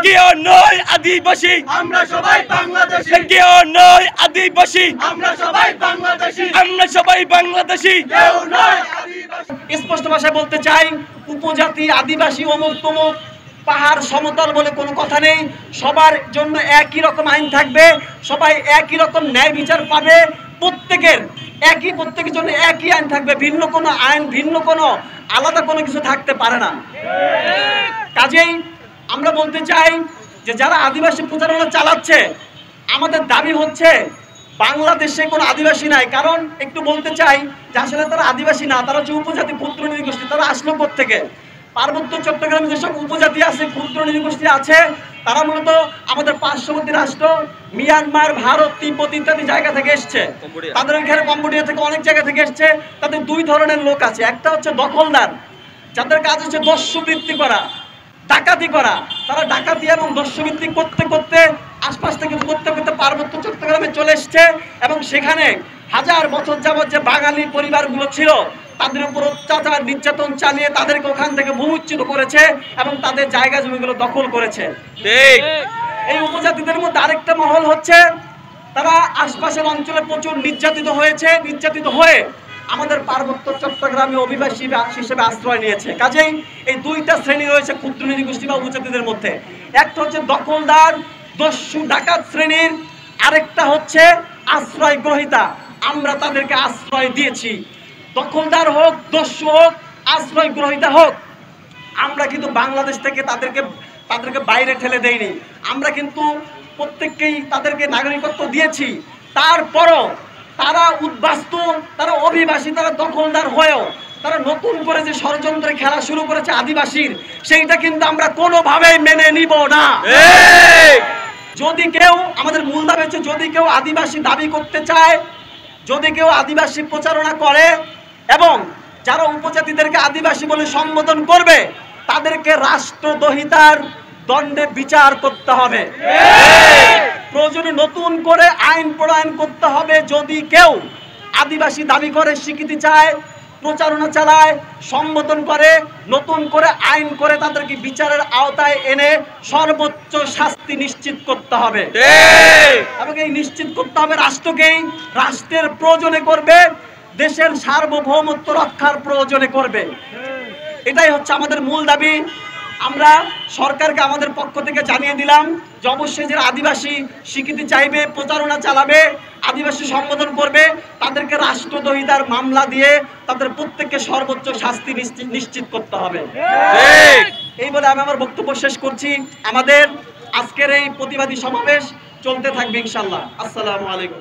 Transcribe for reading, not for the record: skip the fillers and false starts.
কেউ নয় আদিবাসী, আমরা সবাই বাংলাদেশী। কেউ নয় আদিবাসী, আমরা সবাই বাংলাদেশী। আমরা সবাই বাংলাদেশী, কেউ নয় আদিবাসী। স্পষ্ট ভাষায় বলতে চাই, উপজাতি আদিবাসী অমুক তমুক পাহাড় সমতল বলে কোনো কথা নেই। সবার জন্য একই রকম আইন থাকবে, সবাই একই রকম ন্যায় বিচার পাবে, প্রত্যেকের জন্য একই আইন থাকবে। ভিন্ন কোনো আইন, ভিন্ন কোনো আলাদা কোনো কিছু থাকতে পারে না। কাজেই আমরা বলতে চাই যে যারা আদিবাসী প্রচারণা চালাচ্ছে, আমাদের দাবি হচ্ছে বাংলাদেশে কোনো আদিবাসী নাই। কারণ একটু বলতে চাই যে আসলে তারা আদিবাসী না, তারা হচ্ছে উপজাতি ক্ষুদ্র নৃগোষ্ঠী। তারা আসলো কোত্থেকে? পার্বত্য চট্টগ্রামে যেসব উপজাতি আছে, ক্ষুদ্র নৃগোষ্ঠী আছে, তারা মূলত আমাদের পার্শ্ববর্তী রাষ্ট্র মিয়ানমার, ভারত, তিব্বত ইত্যাদি জায়গা থেকে এসছে। তাদের ওইখানে কম্বোডিয়া থেকে অনেক জায়গা থেকে এসছে। তাদের দুই ধরনের লোক আছে। একটা হচ্ছে দখলদার, যাদের কাজ হচ্ছে দস্যুবৃত্তি করা, ডাকাতি করা। তারা ডাকাতি এবং দস্যুবৃত্তি করতে করতে আশপাশ থেকে করতে করতে পার্বত্য চট্টগ্রামে চলে এসছে এবং সেখানে হাজার বছর যাবত যে বাঙালি পরিবারগুলো ছিল তাদের উপর অত্যাচার নির্যাতন চালিয়ে তাদেরকে ওখান থেকে বহুচ্যুত করেছে এবং তাদের জায়গা জমিগুলো দখল করেছে। ঠিক। এই উপজাতিদের মধ্যে আরেকটা মহল হচ্ছে তারা আশপাশের অঞ্চলে প্রচুর নির্যাতিত হয়ে আমাদের পার্বত্য চট্টগ্রামে অভিবাসী হিসেবে আশ্রয় নিয়েছে। কাজেই এই দুইটা শ্রেণী রয়েছে ক্ষুদ্র নৃগোষ্ঠী বা উপজাতিদের মধ্যে। একটা হচ্ছে দখলদার, দস্যু, ডাকাত শ্রেণীর, আরেকটা হচ্ছে আশ্রয় গ্রহীতা। আমরা তাদেরকে আশ্রয় দিয়েছি। দখলদার হোক, দস্যু হোক, আশ্রয় গ্রহীতা হোক, আমরা কিন্তু বাংলাদেশ থেকে তাদেরকে বাইরে ঠেলে দেইনি। আমরা কিন্তু প্রত্যেককেই তাদেরকে নাগরিকত্ব দিয়েছি। তারপরও তারা উদ্বাস্তু, তারা অভিবাসী, তারা দখলদার হয়েও তারা নতুন করে যে ষড়যন্ত্রে খেলা শুরু করেছে আদিবাসীর, সেইটা কিন্তু আমরা কোনোভাবেই মেনে নিব না। যদি কেউ, আমাদের মূল দাবি হচ্ছে, যদি কেউ আদিবাসী দাবি করতে চায়, যদি কেউ আদিবাসী প্রচারণা করে এবং যারা উপজাতিদেরকে আদিবাসী বলে সম্বোধন করবে, তাদেরকে রাষ্ট্রদ্রোহিতার দণ্ডে বিচার করতে হবে। প্রয়োজনে নতুন করে আইন প্রণয়ন করতে হবে। যদি কেউ আদিবাসী দাবি করে, স্বীকৃতি চায়, প্রচারণা চালায়, সম্বোধন করে, নতুন করে আইন করে তাদেরকে বিচারের আওতায় এনে সর্বোচ্চ শাস্তি নিশ্চিত করতে হবে। এবং এই নিশ্চিত করতে হবে রাষ্ট্রকেই। রাষ্ট্রের প্রয়োজনে করবে, দেশের সার্বভৌমত্ব রক্ষার প্রয়োজনে করবে। এটাই হচ্ছে আমাদের মূল দাবি। আমরা সরকারকে আমাদের পক্ষ থেকে জানিয়ে দিলাম যে অবশ্যই যারা আদিবাসী স্বীকৃতি চাইবে, প্রচারণা চালাবে, আদিবাসী সম্বোধন করবে, তাদেরকে রাষ্ট্রদ্রোহিতার মামলা দিয়ে তাদের প্রত্যেককে সর্বোচ্চ শাস্তি নিশ্চিত করতে হবে। এই বলে আমি আমার বক্তব্য শেষ করছি। আমাদের আজকের এই প্রতিবাদী সমাবেশ চলতে থাকবে ইনশাআল্লাহ। আসসালামু আলাইকুম।